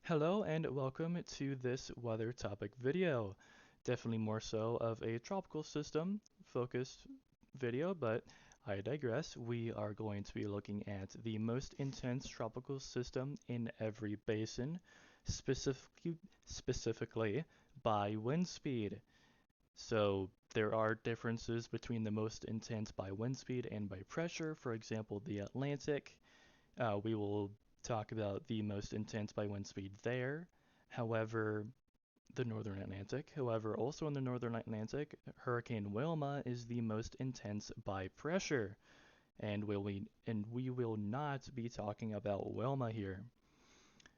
Hello and welcome to this weather topic video. Definitely more so of a tropical system focused video, but I digress. We are going to be looking at the most intense tropical system in every basin, specifically by wind speed. So there are differences between the most intense by wind speed and by pressure. For example, the Atlantic. We will talk about the most intense by wind speed there. However, the northern Atlantic. However, also in the northern Atlantic, Hurricane Wilma is the most intense by pressure, and we will not be talking about Wilma here.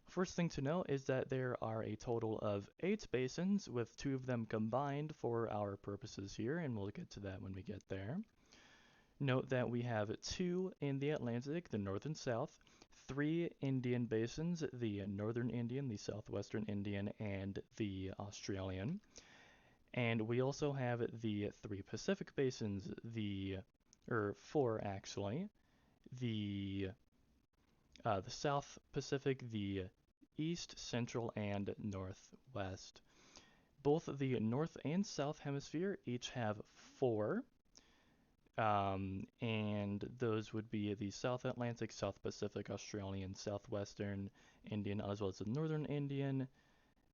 First thing to note is that there are a total of 8 basins, with 2 of them combined for our purposes here, and we'll get to that when we get there. Note that we have 2 in the Atlantic, the North and South, 3 Indian basins, the Northern Indian, the Southwestern Indian, and the Australian. And we also have the 3 Pacific basins, or 4 actually, the, the South Pacific, the East, Central, and Northwest. Both the North and South Hemisphere each have 4. And those would be the South Atlantic, South Pacific, Australian, Southwestern Indian, as well as the Northern Indian,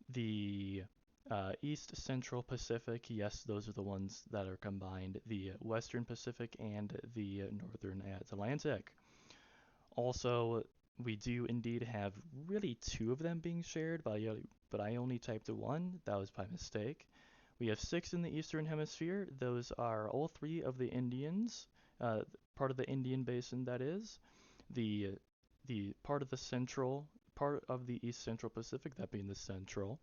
the East Central Pacific. Yes, those are the ones that are combined. The Western Pacific and the Northern Atlantic. Also, we do indeed have really 2 of them being shared, but I only typed 1. That was by mistake. We have 6 in the Eastern Hemisphere. Those are all 3 of the Indians, uh, part of the Indian Basin, that is. The the part of the East Central Pacific, that being the Central,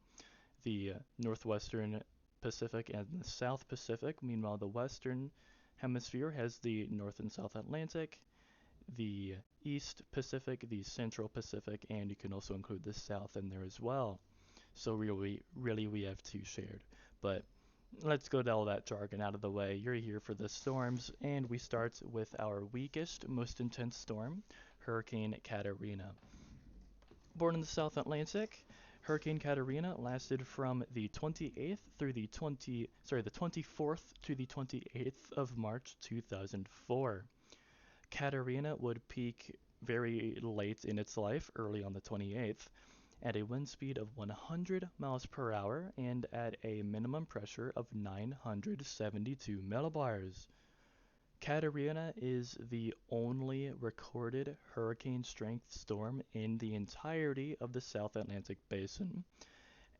the Northwestern Pacific, and the South Pacific. Meanwhile, the Western Hemisphere has the North and South Atlantic, the East Pacific, the Central Pacific, and you can also include the South in there as well. So really, we have 2 shared. But let's get all that jargon out of the way. You're here for the storms, and we start with our weakest, most intense storm, Hurricane Katarina. Born in the South Atlantic, Hurricane Katarina lasted from the 28th through the 24th to the 28th of March 2004. Katarina would peak very late in its life, early on the 28th, at a wind speed of 100 miles per hour and at a minimum pressure of 972 millibars. Katarina is the only recorded hurricane strength storm in the entirety of the South Atlantic Basin,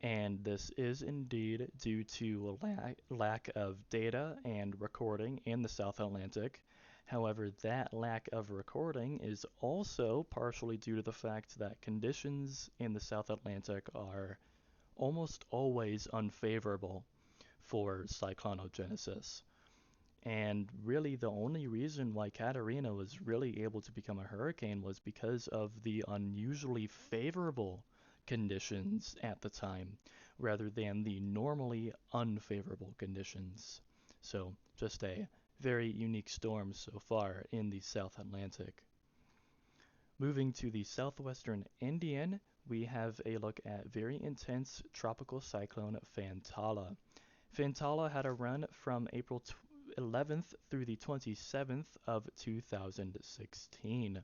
and this is indeed due to lack of data and recording in the South Atlantic. However, that lack of recording is also partially due to the fact that conditions in the South Atlantic are almost always unfavorable for cyclonogenesis. And really, the only reason why Katarina was really able to become a hurricane was because of the unusually favorable conditions at the time, rather than the normally unfavorable conditions. So, just a very unique storm so far in the South Atlantic. Moving to the southwestern Indian, we have a look at very intense tropical cyclone Fantala. Fantala had a run from April 11th through the 27th of 2016.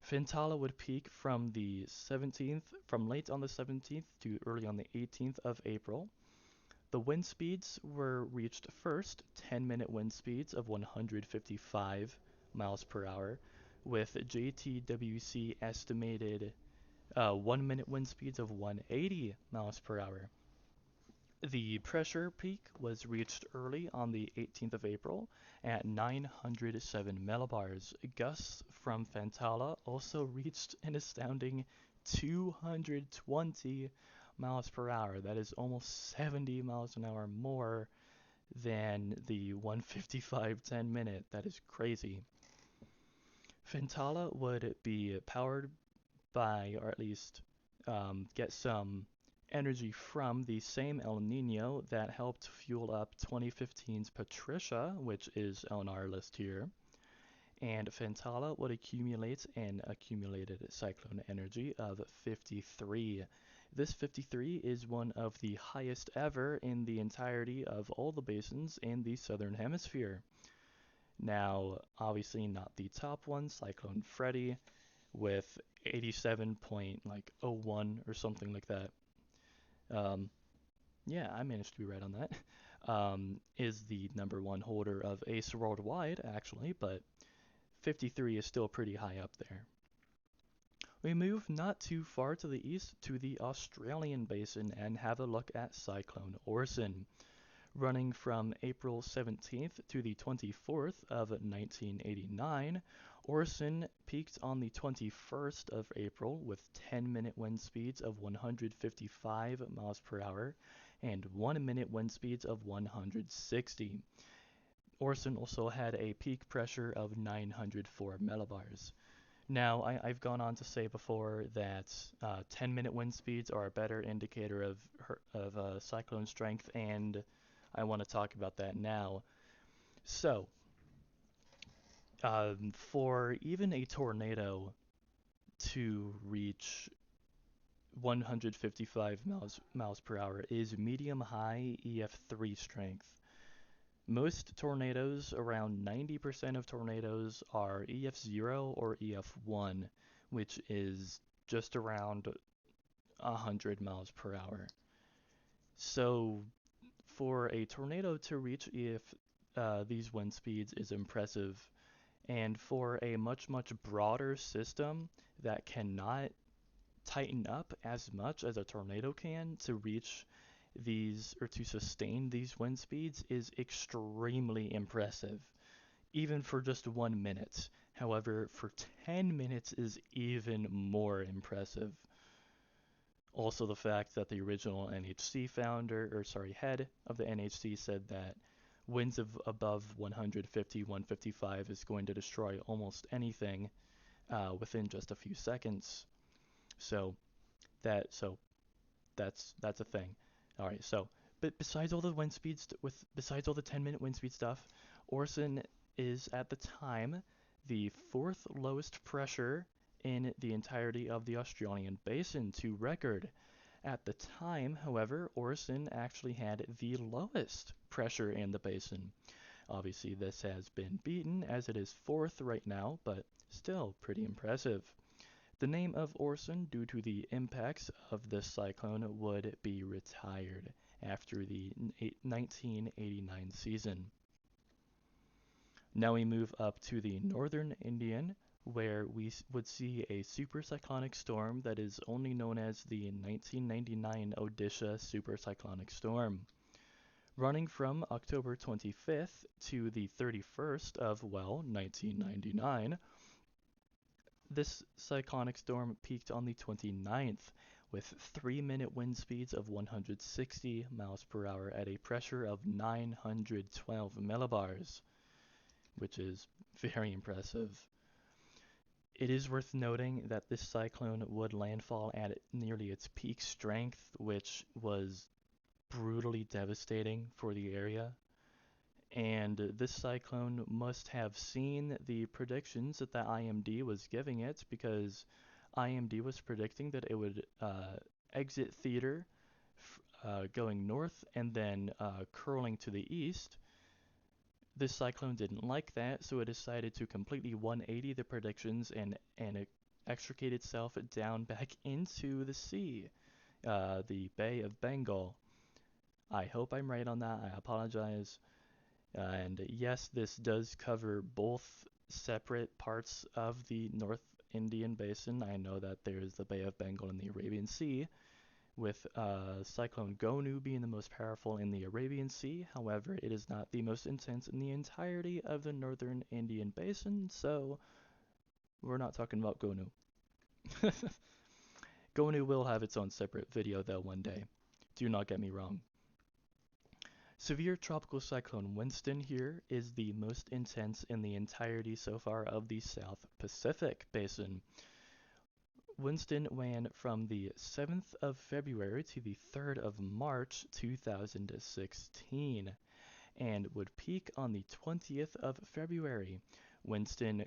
Fantala would peak from late on the 17th to early on the 18th of April. The wind speeds were reached first, 10-minute wind speeds of 155 miles per hour, with JTWC estimated 1-minute wind speeds of 180 miles per hour. The pressure peak was reached early on the 18th of April at 907 millibars. Gusts from Fantala also reached an astounding 220 miles per hour. That is almost 70 miles an hour more than the 155 10-minute. That is crazy. Fantala would be powered by, or at least get some energy from the same El Nino that helped fuel up 2015's Patricia, which is on our list here. and Fentala would accumulate an accumulated cyclone energy of 53. This 53 is one of the highest ever in the entirety of all the basins in the southern hemisphere. Now, obviously not the top one, Cyclone Freddy, with 87.01 or something like that. Um, yeah, I managed to be right on that. Is the number one holder of Ace worldwide, actually, but 53 is still pretty high up there. We move not too far to the east to the Australian basin and have a look at Cyclone Orson. Running from April 17th to the 24th of 1989, Orson peaked on the 21st of April with 10-minute wind speeds of 155 miles per hour and 1-minute wind speeds of 160. Orson also had a peak pressure of 904 millibars. Now, I've gone on to say before that 10-minute wind speeds are a better indicator of cyclone strength, and I want to talk about that now. So, for even a tornado to reach 155 miles per hour is medium high EF3 strength. Most tornadoes, around 90% of tornadoes, are EF0 or EF1, which is just around 100 miles per hour. So, for a tornado to reach EF these wind speeds is impressive, and for a much broader system that cannot tighten up as much as a tornado can to reach these or to sustain these wind speeds is extremely impressive, even for just 1 minute. However, for 10 minutes is even more impressive. Also, the fact that the original NHC head of the NHC said that winds of above 150, 155 is going to destroy almost anything within just a few seconds. So so that's a thing. All right, so but besides all the wind speeds besides all the 10-minute wind speed stuff, Orson is at the time the fourth lowest pressure in the entirety of the Australian basin to record. At the time, however, Orson actually had the lowest pressure in the basin. Obviously, this has been beaten as it is fourth right now, but still pretty impressive. The name of Orson, due to the impacts of this cyclone, would be retired after the 1989 season. Now we move up to the northern Indian, where we would see a supercyclonic storm that is only known as the 1999 Odisha supercyclonic storm. Running from October 25th to the 31st of, 1999, this cyclonic storm peaked on the 29th with 3-minute wind speeds of 160 miles per hour at a pressure of 912 millibars, which is very impressive. It is worth noting that this cyclone would landfall at nearly its peak strength, which was brutally devastating for the area. And this cyclone must have seen the predictions that the IMD was giving it, because IMD was predicting that it would exit theater going north and then curling to the east. This cyclone didn't like that, so it decided to completely 180 the predictions and it extricate itself down back into the sea, the Bay of Bengal. I hope I'm right on that. I apologize. And yes, this does cover both separate parts of the North Indian Basin. I know that there's the Bay of Bengal and the Arabian Sea, with Cyclone Gonu being the most powerful in the Arabian Sea. However, it is not the most intense in the entirety of the Northern Indian Basin, so we're not talking about Gonu. Gonu will have its own separate video, though, one day. Do not get me wrong. Severe Tropical Cyclone Winston here is the most intense in the entirety so far of the South Pacific Basin. Winston ran from the 7th of February to the 3rd of March 2016 and would peak on the 20th of February Winston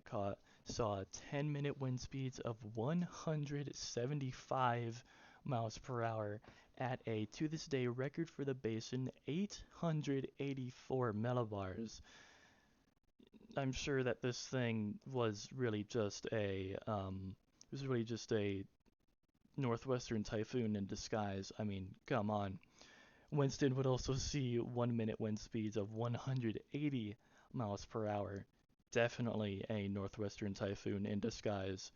saw 10-minute wind speeds of 175 miles per hour at a, to this day, record for the basin, 884 millibars. I'm sure that this thing was really just a northwestern typhoon in disguise. I mean, come on. Winston would also see 1 minute wind speeds of 180 miles per hour. Definitely a northwestern typhoon in disguise.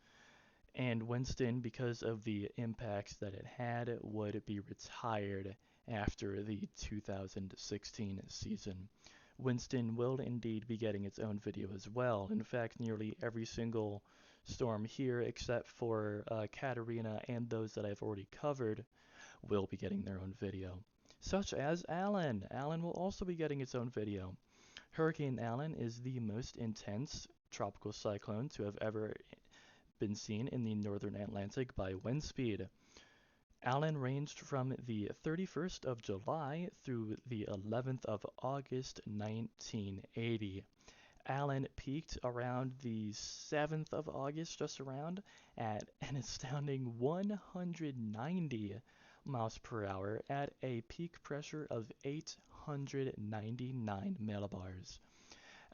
And Winston, because of the impacts that it had, would be retired after the 2016 season. Winston will indeed be getting its own video as well. In fact, nearly every single storm here, except for Katarina and those that I've already covered, will be getting their own video. Such as Alan. Alan will also be getting its own video. Hurricane Alan is the most intense tropical cyclone to have ever been seen in the northern Atlantic by wind speed. Alan ranged from the 31st of July through the 11th of August 1980. Alan peaked around the 7th of August, just around, at an astounding 190 miles per hour at a peak pressure of 899 millibars.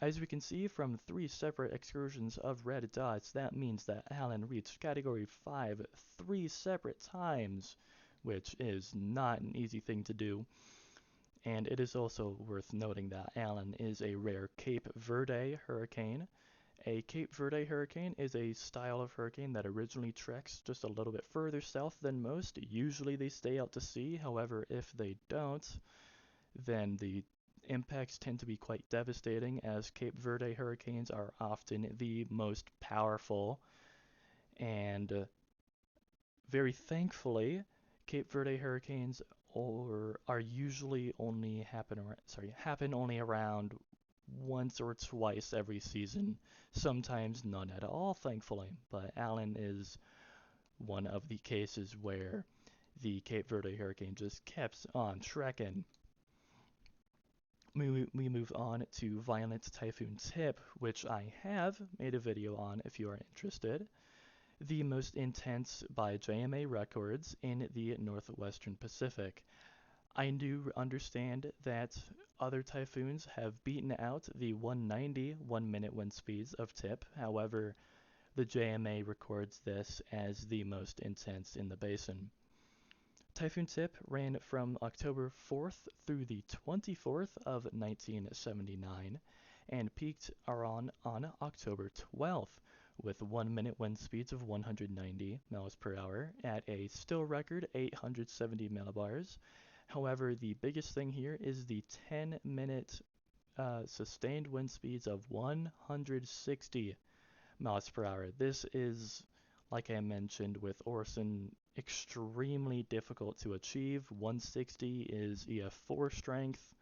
As we can see from 3 separate excursions of red dots, that means that Alan reached Category 5 3 separate times, which is not an easy thing to do. And it is also worth noting that Alan is a rare Cape Verde hurricane. A Cape Verde hurricane is a style of hurricane that originally treks just a little bit further south than most. Usually they stay out to sea. However, if they don't, then the impacts tend to be quite devastating, as Cape Verde hurricanes are often the most powerful. And very thankfully, Cape Verde hurricanes are usually only happen only around once or twice every season. Sometimes none at all, thankfully. But Alan is one of the cases where the Cape Verde hurricane just kept on trekking. We move on to Violent Typhoon Tip, which I have made a video on if you are interested. The most intense by JMA records in the northwestern Pacific. I do understand that other typhoons have beaten out the 190 1-minute wind speeds of Tip. However, the JMA records this as the most intense in the basin. Typhoon Tip ran from October 4th through the 24th of 1979 and peaked on October 12th with 1-minute wind speeds of 190 miles per hour at a still record 870 millibars. However, the biggest thing here is the 10-minute sustained wind speeds of 160 miles per hour. This is, like I mentioned with Orson, extremely difficult to achieve. 160 is EF4 strength,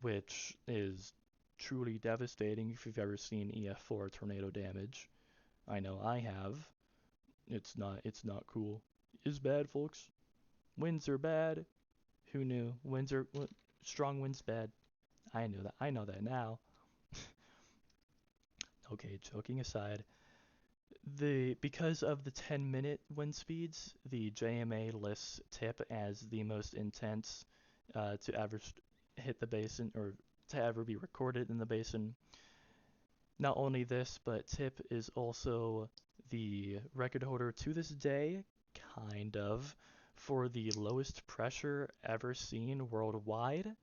which is truly devastating if you've ever seen EF4 tornado damage. I know I have. It's not cool. It's bad, folks. Winds are bad. Who knew? Strong winds bad. I knew that. I know that now. Okay, joking aside, because of the 10-minute wind speeds, the JMA lists Tip as the most intense to ever hit the basin or to ever be recorded in the basin. Not only this, but Tip is also the record holder to this day, kind of, for the lowest pressure ever seen worldwide,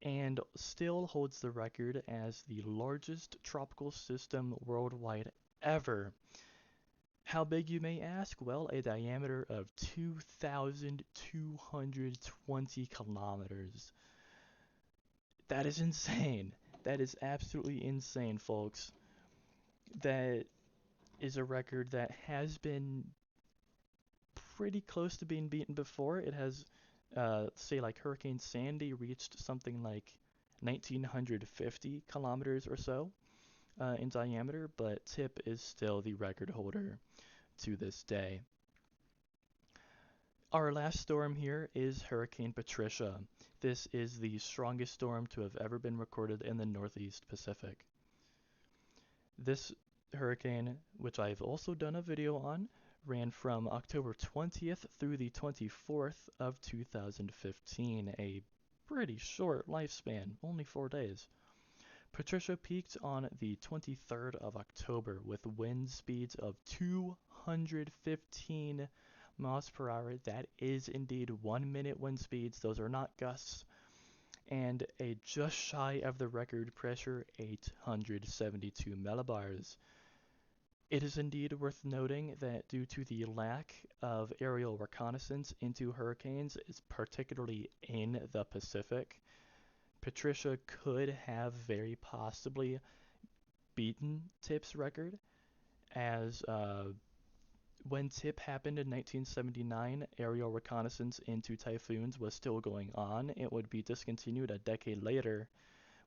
and still holds the record as the largest tropical system worldwide ever. How big, you may ask? Well, a diameter of 2,220 kilometers. That is insane. That is absolutely insane, folks. That is a record that has been pretty close to being beaten before. It has, say, like Hurricane Sandy reached something like 1,950 kilometers or so in diameter, but Tip is still the record holder to this day. Our last storm here is Hurricane Patricia. This is the strongest storm to have ever been recorded in the Northeast Pacific. This hurricane, which I've also done a video on, ran from October 20th through the 24th of 2015, a pretty short lifespan, only 4 days. Patricia peaked on the 23rd of October with wind speeds of 215 miles per hour. That is indeed 1 minute wind speeds. Those are not gusts. And a just shy of the record pressure, 872 millibars. It is indeed worth noting that due to the lack of aerial reconnaissance into hurricanes, particularly in the Pacific, Patricia could have very possibly beaten Tip's record, as when Tip happened in 1979, aerial reconnaissance into typhoons was still going on. It would be discontinued a decade later,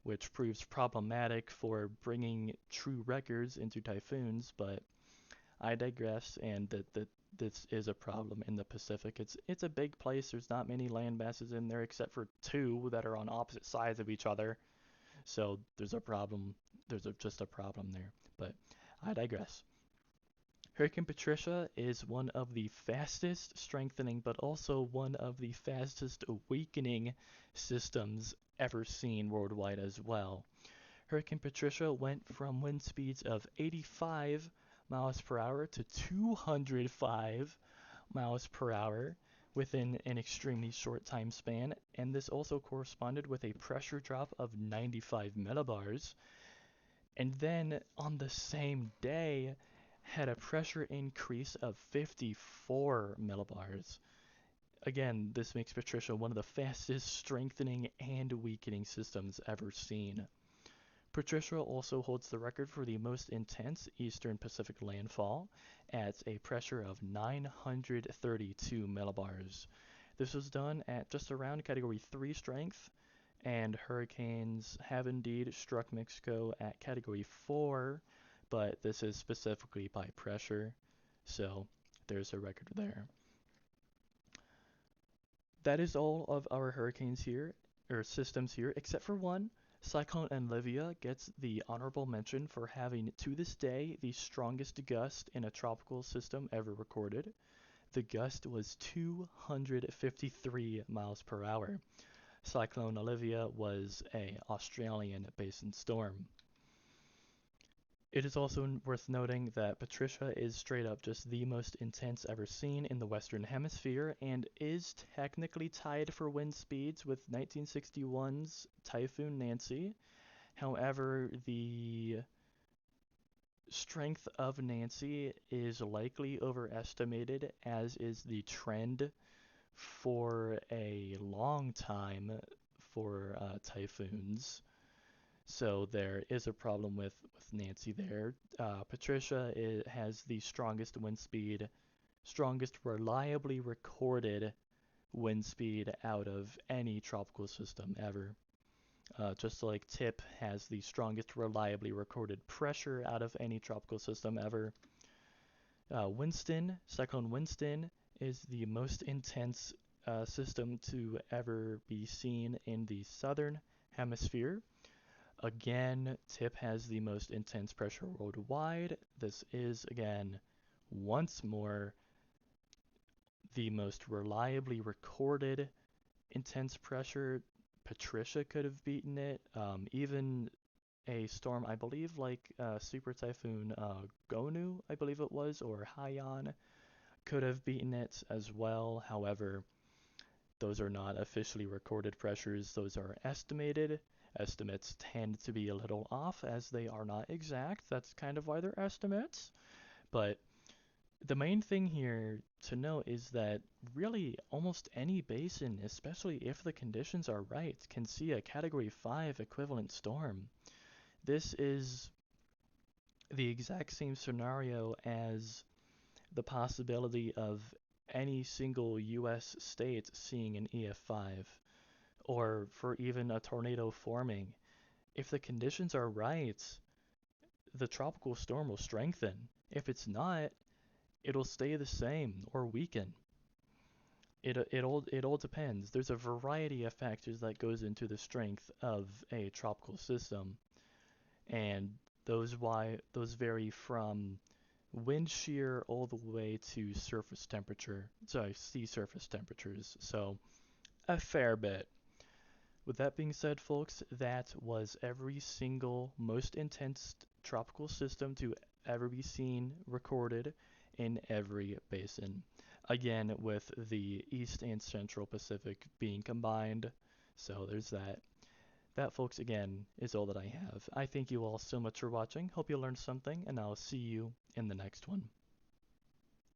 which proves problematic for bringing true records into typhoons, but I digress, and that this is a problem in the Pacific. It's a big place. There's not many land masses in there except for two that are on opposite sides of each other. So there's a problem. Just a problem there. But I digress. Hurricane Patricia is one of the fastest strengthening, but also one of the fastest weakening systems ever seen worldwide as well. Hurricane Patricia went from wind speeds of 85 miles per hour to 205 miles per hour within an extremely short time span, and this also corresponded with a pressure drop of 95 millibars. And then on the same day, had a pressure increase of 54 millibars. Again, this makes Patricia one of the fastest strengthening and weakening systems ever seen. Patricia also holds the record for the most intense eastern Pacific landfall at a pressure of 932 millibars. This was done at just around Category 3 strength, and hurricanes have indeed struck Mexico at Category 4, but this is specifically by pressure, so there's a record there. That is all of our hurricanes here, or systems here, except for one. Cyclone Olivia gets the honorable mention for having, to this day, the strongest gust in a tropical system ever recorded. The gust was 253 miles per hour. Cyclone Olivia was an Australian basin storm. It is also worth noting that Patricia is straight up just the most intense ever seen in the Western Hemisphere and is technically tied for wind speeds with 1961's Typhoon Nancy. However, the strength of Nancy is likely overestimated, as is the trend for a long time for typhoons. So there is a problem with Nancy there. Patricia has the strongest wind speed, strongest reliably recorded wind speed out of any tropical system ever. Just like Tip has the strongest reliably recorded pressure out of any tropical system ever. Cyclone Winston, is the most intense system to ever be seen in the southern hemisphere. Again, Tip has the most intense pressure worldwide. This is, again, once more, the most reliably recorded intense pressure. Patricia could have beaten it. Even a storm, I believe, like Super Typhoon Gonu, I believe it was, or Haiyan, could have beaten it as well. However, those are not officially recorded pressures. Those are estimated. Estimates tend to be a little off as they are not exact. That's kind of why they're estimates. But the main thing here to note is that really almost any basin, especially if the conditions are right, can see a Category 5 equivalent storm. This is the exact same scenario as the possibility of any single US state seeing an EF5, or for even a tornado forming. If the conditions are right, the tropical storm will strengthen. If it's not, it'll stay the same or weaken. It all depends. There's a variety of factors that goes into the strength of a tropical system, and those vary from wind shear all the way to surface temperature, sorry, sea surface temperatures. So a fair bit. With that being said, folks, that was every single most intense tropical system to ever be seen recorded in every basin. Again, with the East and Central Pacific being combined. So there's that. That, folks, again, is all that I have. I thank you all so much for watching. Hope you learned something, and I'll see you in the next one.